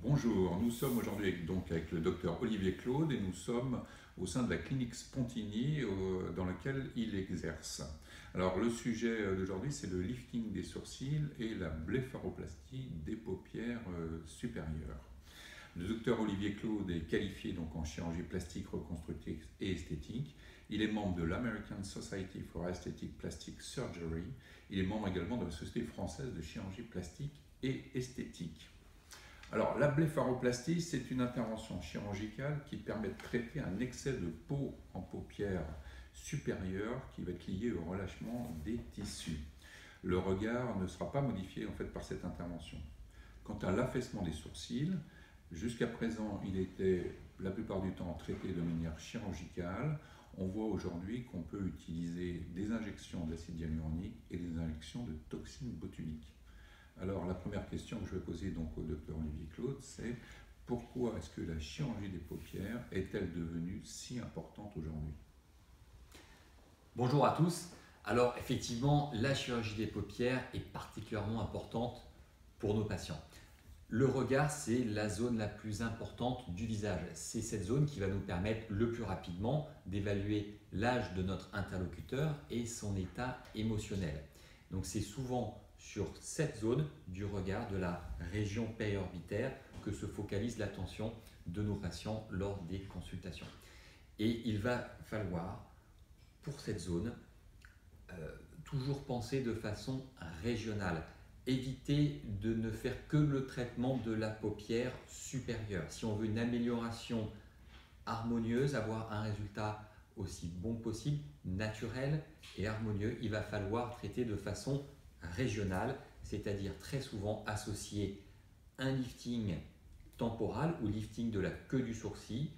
Bonjour, nous sommes aujourd'hui avec le docteur Olivier Claude et nous sommes au sein de la clinique Spontini dans laquelle il exerce. Alors le sujet d'aujourd'hui c'est le lifting des sourcils et la blépharoplastie des paupières supérieures. Le docteur Olivier Claude est qualifié donc en chirurgie plastique, reconstructive et esthétique. Il est membre de l'American Society for Aesthetic Plastic Surgery. Il est membre également de la Société française de chirurgie plastique et esthétique. Alors, la blépharoplastie, c'est une intervention chirurgicale qui permet de traiter un excès de peau en paupières supérieures qui va être lié au relâchement des tissus. Le regard ne sera pas modifié en fait par cette intervention. Quant à l'affaissement des sourcils, jusqu'à présent, il était la plupart du temps traité de manière chirurgicale. On voit aujourd'hui qu'on peut utiliser des injections d'acide hyaluronique et des injections de toxines botuliques. Alors la première question que je vais poser donc au docteur Olivier Claude, c'est pourquoi est-ce que la chirurgie des paupières est-elle devenue si importante aujourd'hui? Bonjour à tous. Alors effectivement, la chirurgie des paupières est particulièrement importante pour nos patients. Le regard, c'est la zone la plus importante du visage. C'est cette zone qui va nous permettre le plus rapidement d'évaluer l'âge de notre interlocuteur et son état émotionnel. Donc c'est souvent sur cette zone du regard de la région périorbitaire que se focalise l'attention de nos patients lors des consultations. Et il va falloir, pour cette zone, toujours penser de façon régionale. Éviter de ne faire que le traitement de la paupière supérieure. Si on veut une amélioration harmonieuse, avoir un résultat aussi bon possible, naturel et harmonieux, il va falloir traiter de façon régionale, c'est-à-dire très souvent associer un lifting temporal ou lifting de la queue du sourcil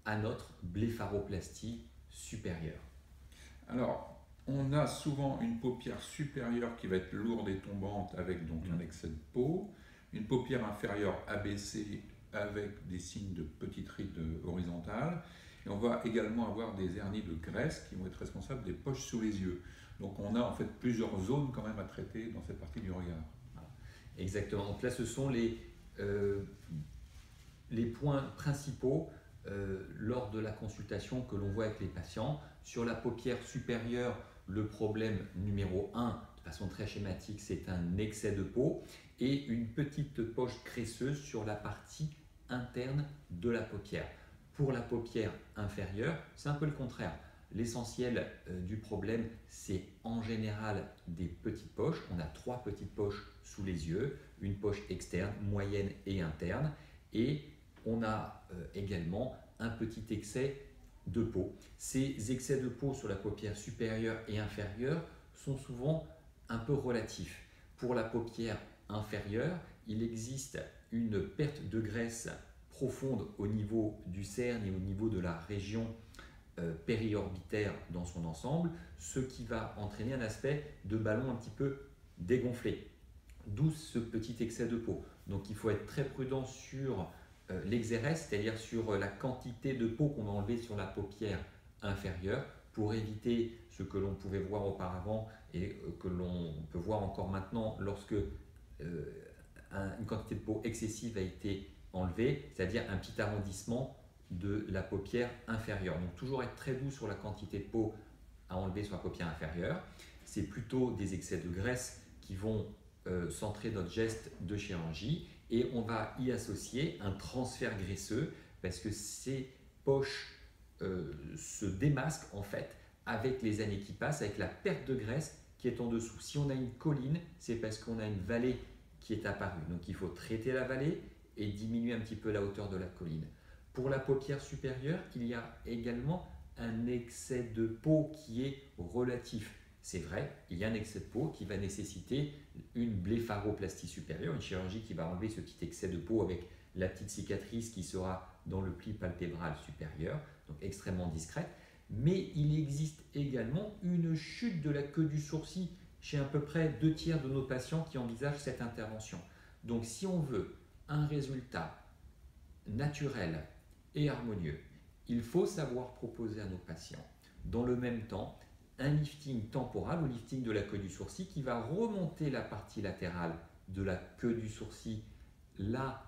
à notre blépharoplastie supérieure. Alors, on a souvent une paupière supérieure qui va être lourde et tombante avec donc un excès de peau, une paupière inférieure abaissée avec des signes de petites rides horizontales, et on va également avoir des hernies de graisse qui vont être responsables des poches sous les yeux. Donc on a en fait plusieurs zones quand même à traiter dans cette partie du regard. Exactement. Donc là, ce sont les points principaux lors de la consultation que l'on voit avec les patients. Sur la paupière supérieure, le problème numéro 1, de façon très schématique, c'est un excès de peau et une petite poche graisseuse sur la partie interne de la paupière. Pour la paupière inférieure, c'est un peu le contraire. L'essentiel du problème, c'est en général des petites poches. On a 3 petites poches sous les yeux, une poche externe, moyenne et interne. Et on a également un petit excès de peau. Ces excès de peau sur la paupière supérieure et inférieure sont souvent un peu relatifs. Pour la paupière inférieure, il existe une perte de graisse profonde au niveau du cerne et au niveau de la région périorbitaire dans son ensemble, ce qui va entraîner un aspect de ballon un petit peu dégonflé, d'où ce petit excès de peau. Donc il faut être très prudent sur l'exérèse, c'est-à-dire sur la quantité de peau qu'on va enlever sur la paupière inférieure pour éviter ce que l'on pouvait voir auparavant et que l'on peut voir encore maintenant lorsque une quantité de peau excessive a été enlevée, c'est-à-dire un petit arrondissement de la paupière inférieure. Donc toujours être très doux sur la quantité de peau à enlever sur la paupière inférieure. C'est plutôt des excès de graisse qui vont centrer notre geste de chirurgie et on va y associer un transfert graisseux parce que ces poches se démasquent en fait avec les années qui passent, avec la perte de graisse qui est en dessous. Si on a une colline, c'est parce qu'on a une vallée qui est apparue. Donc il faut traiter la vallée et diminuer un petit peu la hauteur de la colline. Pour la paupière supérieure, il y a également un excès de peau qui est relatif. C'est vrai, il y a un excès de peau qui va nécessiter une blépharoplastie supérieure, une chirurgie qui va enlever ce petit excès de peau avec la petite cicatrice qui sera dans le pli palpébral supérieur, donc extrêmement discrète. Mais il existe également une chute de la queue du sourcil chez à peu près 2/3 de nos patients qui envisagent cette intervention. Donc si on veut un résultat naturel et harmonieux, il faut savoir proposer à nos patients, dans le même temps, un lifting temporal ou lifting de la queue du sourcil qui va remonter la partie latérale de la queue du sourcil là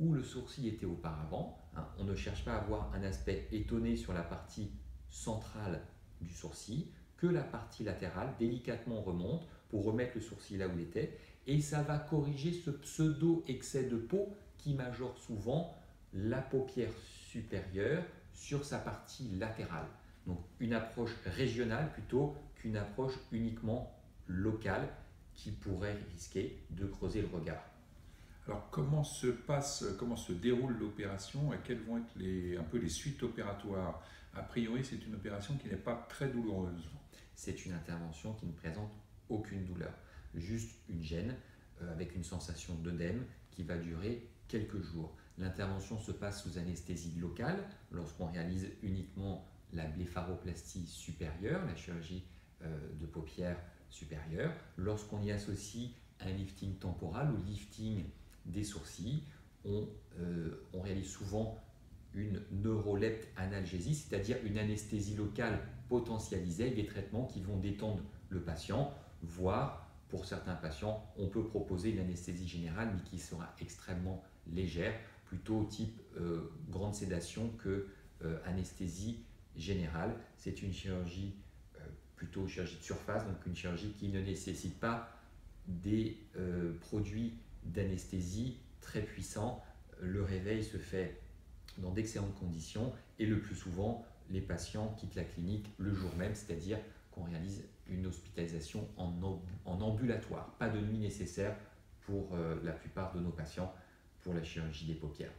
où le sourcil était auparavant. Hein. On ne cherche pas à avoir un aspect étonné sur la partie centrale du sourcil, que la partie latérale délicatement remonte pour remettre le sourcil là où il était, et ça va corriger ce pseudo-excès de peau qui majore souvent la paupière supérieure sur sa partie latérale. Donc une approche régionale plutôt qu'une approche uniquement locale qui pourrait risquer de creuser le regard. Alors comment se déroule l'opération et quelles vont être un peu les suites opératoires? A priori, c'est une opération qui n'est pas très douloureuse. C'est une intervention qui ne présente aucune douleur, juste une gêne avec une sensation d'œdème qui va durer quelques jours. L'intervention se passe sous anesthésie locale lorsqu'on réalise uniquement la blépharoplastie supérieure, la chirurgie de paupières supérieure. Lorsqu'on y associe un lifting temporal ou lifting des sourcils, on réalise souvent une neurolepte analgésie, c'est-à-dire une anesthésie locale potentialisée avec des traitements qui vont détendre le patient, voire pour certains patients, on peut proposer une anesthésie générale mais qui sera extrêmement légère, plutôt type grande sédation que anesthésie générale. C'est une chirurgie plutôt chirurgie de surface, donc une chirurgie qui ne nécessite pas des produits d'anesthésie très puissants. Le réveil se fait dans d'excellentes conditions et le plus souvent, les patients quittent la clinique le jour même, c'est-à-dire qu'on réalise une hospitalisation en ambulatoire. Pas de nuit nécessaire pour la plupart de nos patients pour la chirurgie des paupières.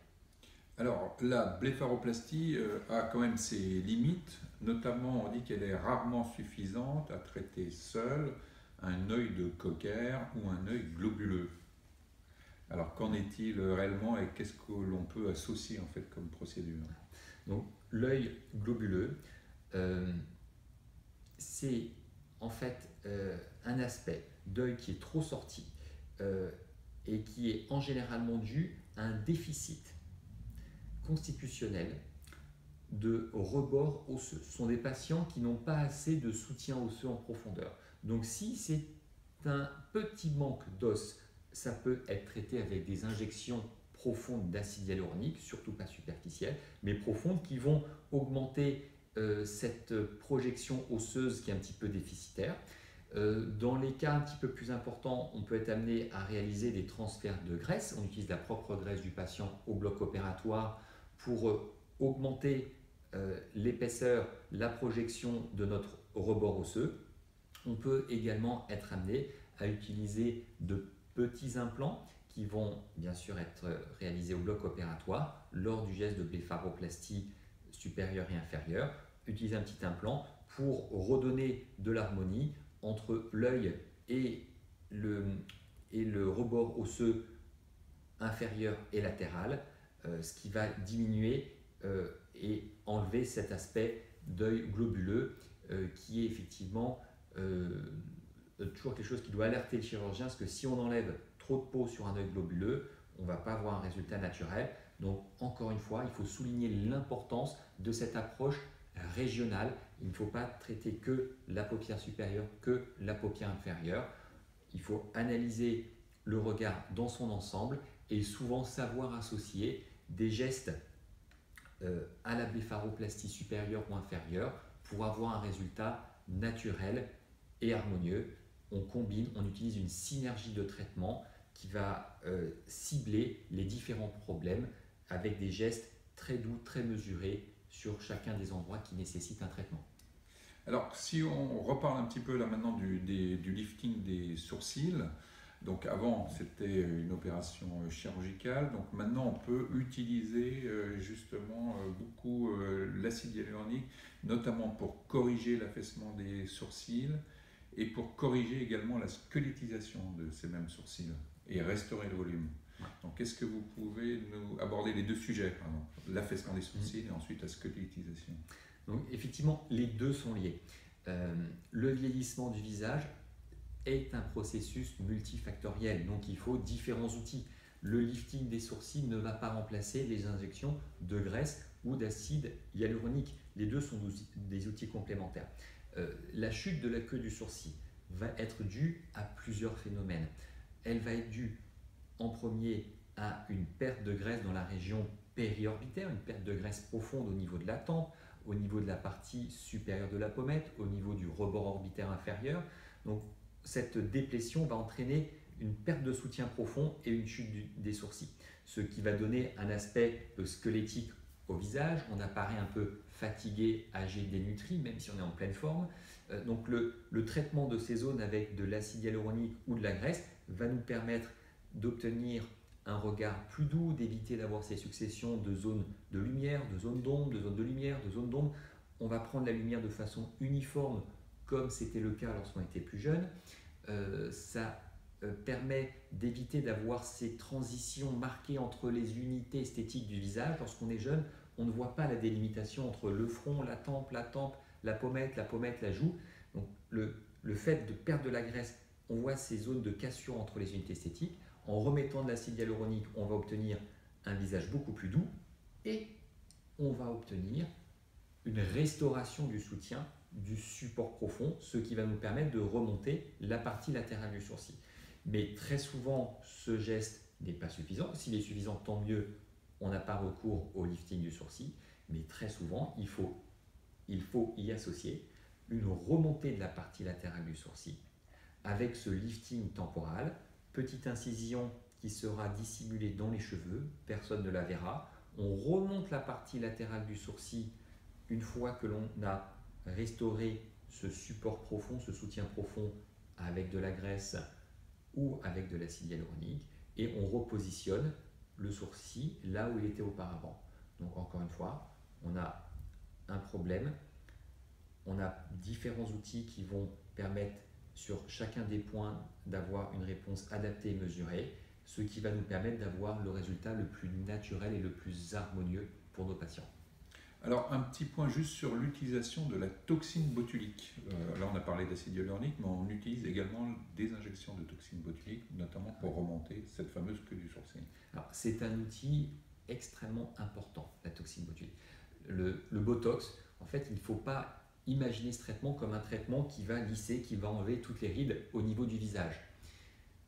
Alors, la blépharoplastie a quand même ses limites, notamment on dit qu'elle est rarement suffisante à traiter seule un œil de cocker ou un œil globuleux. Alors, qu'en est-il réellement et qu'est-ce que l'on peut associer en fait comme procédure? Donc, l'œil globuleux, c'est en fait un aspect d'œil qui est trop sorti et qui est en généralement dû à un déficit constitutionnel de rebord osseux. Ce sont des patients qui n'ont pas assez de soutien osseux en profondeur. Donc si c'est un petit manque d'os, ça peut être traité avec des injections profondes d'acide hyaluronique, surtout pas superficielles, mais profondes, qui vont augmenter cette projection osseuse qui est un petit peu déficitaire. Dans les cas un petit peu plus importants, on peut être amené à réaliser des transferts de graisse. On utilise la propre graisse du patient au bloc opératoire pour augmenter l'épaisseur, la projection de notre rebord osseux. On peut également être amené à utiliser de petits implants qui vont bien sûr être réalisés au bloc opératoire lors du geste de blépharoplastie supérieure et inférieure. Utiliser un petit implant pour redonner de l'harmonie entre l'œil et le rebord osseux inférieur et latéral, ce qui va diminuer et enlever cet aspect d'œil globuleux qui est effectivement toujours quelque chose qui doit alerter le chirurgien, parce que si on enlève trop de peau sur un œil globuleux, on ne va pas avoir un résultat naturel. Donc encore une fois, il faut souligner l'importance de cette approche régionale. Il ne faut pas traiter que la paupière supérieure, que la paupière inférieure. Il faut analyser le regard dans son ensemble et souvent savoir associer des gestes à la blépharoplastie supérieure ou inférieure pour avoir un résultat naturel et harmonieux. On combine, on utilise une synergie de traitement qui va cibler les différents problèmes avec des gestes très doux, très mesurés sur chacun des endroits qui nécessitent un traitement. Alors, si on reparle un petit peu là maintenant du lifting des sourcils, donc avant c'était une opération chirurgicale, donc maintenant on peut utiliser justement beaucoup l'acide hyaluronique, notamment pour corriger l'affaissement des sourcils et pour corriger également la squelettisation de ces mêmes sourcils et restaurer le volume. Donc, est-ce que vous pouvez nous aborder les deux sujets, l'affaissement des sourcils et ensuite la squelettisation? Donc, effectivement, les deux sont liés. Le vieillissement du visage est un processus multifactoriel, donc il faut différents outils. Le lifting des sourcils ne va pas remplacer les injections de graisse ou d'acide hyaluronique. Les deux sont des outils complémentaires. La chute de la queue du sourcil va être due à plusieurs phénomènes. Elle va être due en premier à une perte de graisse dans la région périorbitaire, une perte de graisse profonde au niveau de la tempe, au niveau de la partie supérieure de la pommette, au niveau du rebord orbitaire inférieur. Donc cette déplétion va entraîner une perte de soutien profond et une chute des sourcils, ce qui va donner un aspect squelettique au visage. On apparaît un peu fatigué, âgé, dénutri, même si on est en pleine forme. Donc le traitement de ces zones avec de l'acide hyaluronique ou de la graisse va nous permettre d'obtenir un regard plus doux, d'éviter d'avoir ces successions de zones de lumière, de zones d'ombre, de zones de lumière, de zones d'ombre. On va prendre la lumière de façon uniforme, comme c'était le cas lorsqu'on était plus jeune. Ça permet d'éviter d'avoir ces transitions marquées entre les unités esthétiques du visage. Lorsqu'on est jeune, on ne voit pas la délimitation entre le front, la tempe, la pommette, la joue. Donc le fait de perdre de la graisse, on voit ces zones de cassure entre les unités esthétiques. En remettant de l'acide hyaluronique, on va obtenir un visage beaucoup plus doux et on va obtenir une restauration du soutien du support profond, ce qui va nous permettre de remonter la partie latérale du sourcil. Mais très souvent, ce geste n'est pas suffisant. S'il est suffisant, tant mieux, on n'a pas recours au lifting du sourcil. Mais très souvent, il faut y associer une remontée de la partie latérale du sourcil avec ce lifting temporal, petite incision qui sera dissimulée dans les cheveux, personne ne la verra. On remonte la partie latérale du sourcil une fois que l'on a restauré ce support profond, ce soutien profond avec de la graisse ou avec de l'acide hyaluronique, et on repositionne le sourcil là où il était auparavant. Donc encore une fois, on a un problème, on a différents outils qui vont permettre sur chacun des points d'avoir une réponse adaptée et mesurée, ce qui va nous permettre d'avoir le résultat le plus naturel et le plus harmonieux pour nos patients. Alors, un petit point juste sur l'utilisation de la toxine botulique. Là, on a parlé d'acide hyaluronique, mais on utilise également des injections de toxine botulique, notamment pour remonter cette fameuse queue du sourcil. Alors, c'est un outil extrêmement important, la toxine botulique. Le Botox, en fait, il ne faut pas imaginer ce traitement comme un traitement qui va lisser, qui va enlever toutes les rides au niveau du visage.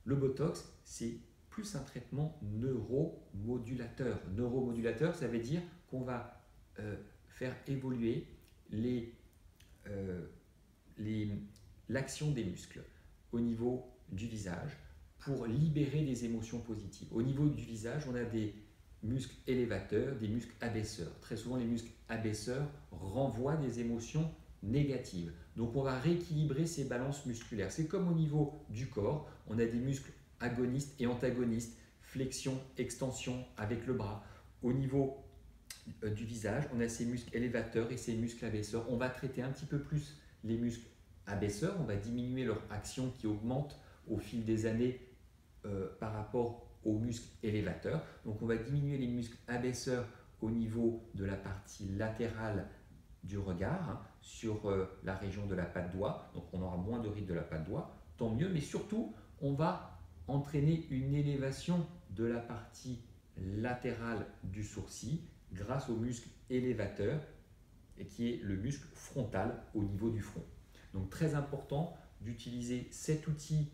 Le Botox, c'est plus un traitement neuromodulateur. Neuromodulateur, ça veut dire qu'on va faire évoluer l'action des muscles au niveau du visage pour libérer des émotions positives. Au niveau du visage, on a des muscles élévateurs, des muscles abaisseurs. Très souvent, les muscles abaisseurs renvoient des émotions négatives. Donc, on va rééquilibrer ces balances musculaires. C'est comme au niveau du corps, on a des muscles agonistes et antagonistes, flexion, extension avec le bras. Au niveau du visage, on a ces muscles élévateurs et ces muscles abaisseurs. On va traiter un petit peu plus les muscles abaisseurs, on va diminuer leur action qui augmente au fil des années par rapport aux muscles élévateurs. Donc on va diminuer les muscles abaisseurs au niveau de la partie latérale du regard, sur la région de la patte doigt. Donc on aura moins de rides de la patte doigt, tant mieux, mais surtout on va entraîner une élévation de la partie latérale du sourcil grâce au muscle élévateur et qui est le muscle frontal au niveau du front. Donc très important d'utiliser cet outil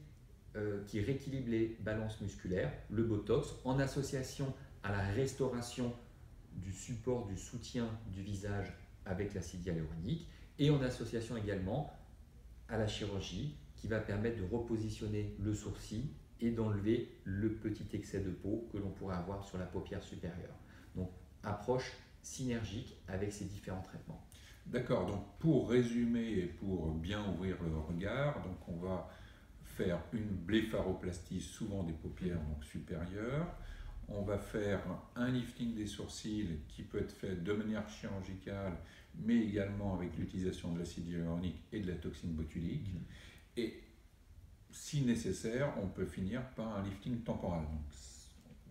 qui rééquilibre les balances musculaires, le Botox, en association à la restauration du support, du soutien du visage avec l'acide hyaluronique et en association également à la chirurgie qui va permettre de repositionner le sourcil et d'enlever le petit excès de peau que l'on pourrait avoir sur la paupière supérieure. Donc approche synergique avec ces différents traitements. D'accord, donc pour résumer et pour bien ouvrir le regard, donc on va faire une blépharoplastie souvent des paupières donc supérieures, on va faire un lifting des sourcils qui peut être fait de manière chirurgicale mais également avec l'utilisation de l'acide hyaluronique et de la toxine botulique et si nécessaire on peut finir par un lifting temporal. Donc,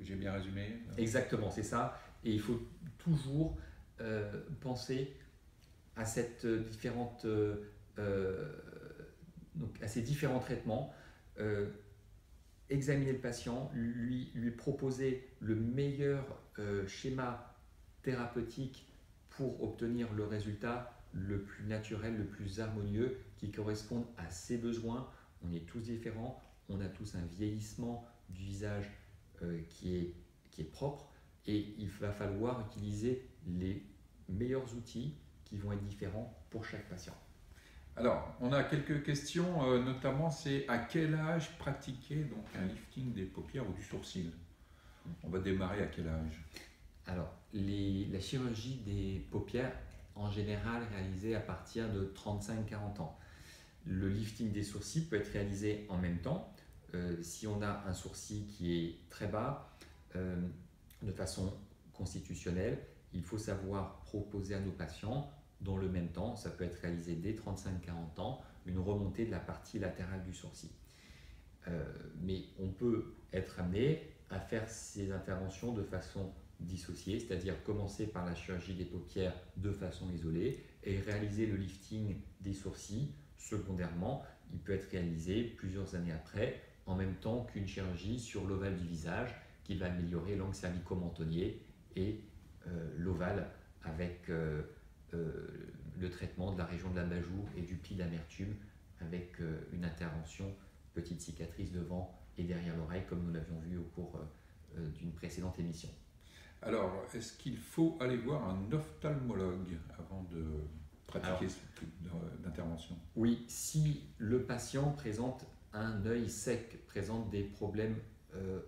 j'ai bien résumé? Exactement, c'est ça. Et il faut toujours penser à ces différents traitements, examiner le patient, lui proposer le meilleur schéma thérapeutique pour obtenir le résultat le plus naturel, le plus harmonieux, qui corresponde à ses besoins. On est tous différents, on a tous un vieillissement du visage qui est qui est propre, et il va falloir utiliser les meilleurs outils qui vont être différents pour chaque patient. Alors, on a quelques questions, notamment c'est à quel âge pratiquer donc un lifting des paupières ou du sourcil? On va démarrer à quel âge? Alors, la chirurgie des paupières, en général, est réalisée à partir de 35-40 ans. Le lifting des sourcils peut être réalisé en même temps. Si on a un sourcil qui est très bas, de façon constitutionnelle, il faut savoir proposer à nos patients, dans le même temps, ça peut être réalisé dès 35-40 ans, une remontée de la partie latérale du sourcil. Mais on peut être amené à faire ces interventions de façon dissociée, c'est-à-dire commencer par la chirurgie des paupières de façon isolée et réaliser le lifting des sourcils secondairement. Il peut être réalisé plusieurs années après, en même temps qu'une chirurgie sur l'ovale du visage qui va améliorer l'angle cervico-mentonnier et l'ovale avec le traitement de la région de l'abat-jour et du pli d'amertume avec une intervention petite cicatrice devant et derrière l'oreille comme nous l'avions vu au cours d'une précédente émission. Alors, est-ce qu'il faut aller voir un ophtalmologue avant de pratiquer ce type d'intervention? Oui, si le patient présente un œil sec, présente des problèmes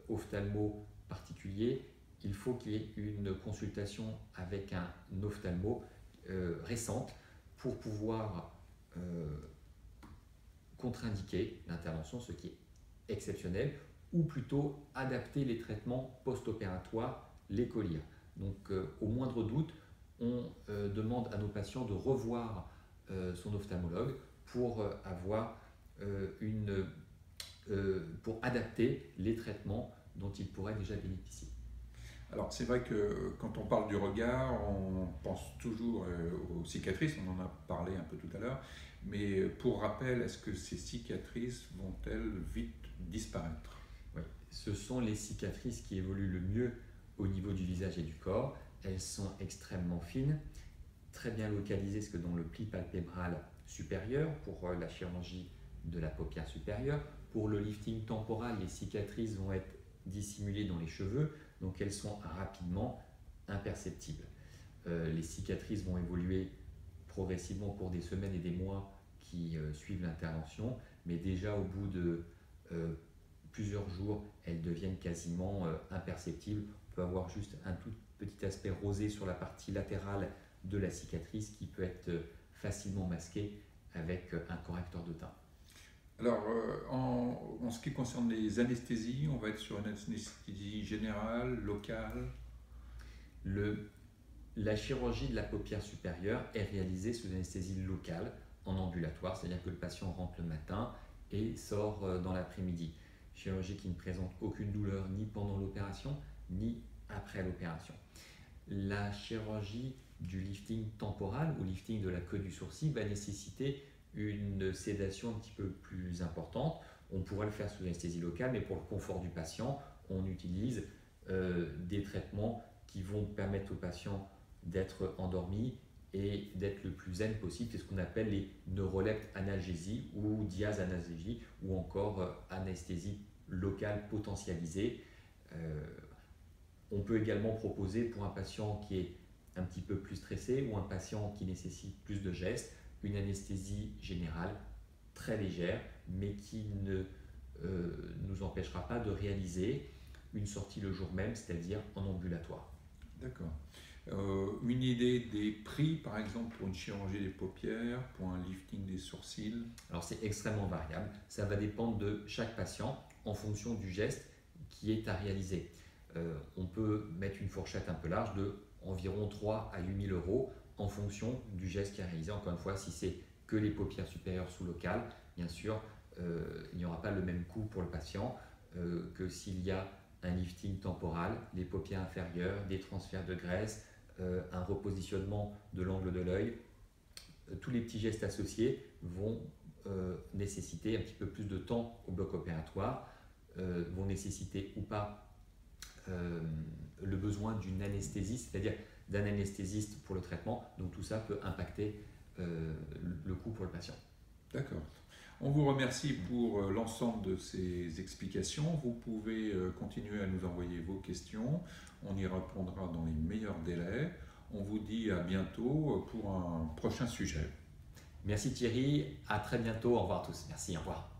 ophtalmo particuliers, il faut qu'il y ait une consultation avec un ophtalmo récente pour pouvoir contre-indiquer l'intervention, ce qui est exceptionnel, ou plutôt adapter les traitements post-opératoires, les colir. Donc au moindre doute, on demande à nos patients de revoir son ophtalmologue pour pour adapter les traitements dont il pourrait déjà bénéficier. Alors c'est vrai que quand on parle du regard, on pense toujours aux cicatrices, on en a parlé un peu tout à l'heure, mais pour rappel, est-ce que ces cicatrices vont-elles vite disparaître? Oui, ce sont les cicatrices qui évoluent le mieux au niveau du visage et du corps. Elles sont extrêmement fines, très bien localisées, ce que dans le pli palpébral supérieur pour la chirurgie de la paupière supérieure. Pour le lifting temporal, les cicatrices vont être dissimulées dans les cheveux, donc elles sont rapidement imperceptibles. Les cicatrices vont évoluer progressivement au cours des semaines et des mois qui suivent l'intervention, mais déjà au bout de plusieurs jours, elles deviennent quasiment imperceptibles. On peut avoir juste un tout petit aspect rosé sur la partie latérale de la cicatrice qui peut être facilement masqué avec un correcteur de teint. Alors, en ce qui concerne les anesthésies, on va être sur une anesthésie générale, locale? La chirurgie de la paupière supérieure est réalisée sous anesthésie locale en ambulatoire, c'est-à-dire que le patient rentre le matin et sort dans l'après-midi. Chirurgie qui ne présente aucune douleur ni pendant l'opération ni après l'opération. La chirurgie du lifting temporal ou lifting de la queue du sourcil va nécessiter une sédation un petit peu plus importante. On pourrait le faire sous anesthésie locale, mais pour le confort du patient, on utilise des traitements qui vont permettre au patient d'être endormi et d'être le plus zen possible. C'est ce qu'on appelle les neuroleptes analgésie ou diasanalgésie ou encore anesthésie locale potentialisée. On peut également proposer pour un patient qui est un petit peu plus stressé ou un patient qui nécessite plus de gestes, une anesthésie générale très légère, mais qui ne nous empêchera pas de réaliser une sortie le jour même, c'est-à-dire en ambulatoire. D'accord. Une idée des prix, par exemple, pour une chirurgie des paupières, pour un lifting des sourcils? Alors c'est extrêmement variable, ça va dépendre de chaque patient en fonction du geste qui est à réaliser. On peut mettre une fourchette un peu large de environ 3 à 8 000 euros en fonction du geste qui est réalisé. Encore une fois, si c'est que les paupières supérieures sous locale, bien sûr, il n'y aura pas le même coût pour le patient que s'il y a un lifting temporal, les paupières inférieures, des transferts de graisse, un repositionnement de l'angle de l'œil. Tous les petits gestes associés vont nécessiter un petit peu plus de temps au bloc opératoire, vont nécessiter ou pas le besoin d'une anesthésie, c'est-à-dire d'un anesthésiste pour le traitement. Donc tout ça peut impacter le coût pour le patient. D'accord. On vous remercie pour l'ensemble de ces explications. Vous pouvez continuer à nous envoyer vos questions. On y répondra dans les meilleurs délais. On vous dit à bientôt pour un prochain sujet. Merci Thierry, à très bientôt, au revoir à tous. Merci, au revoir.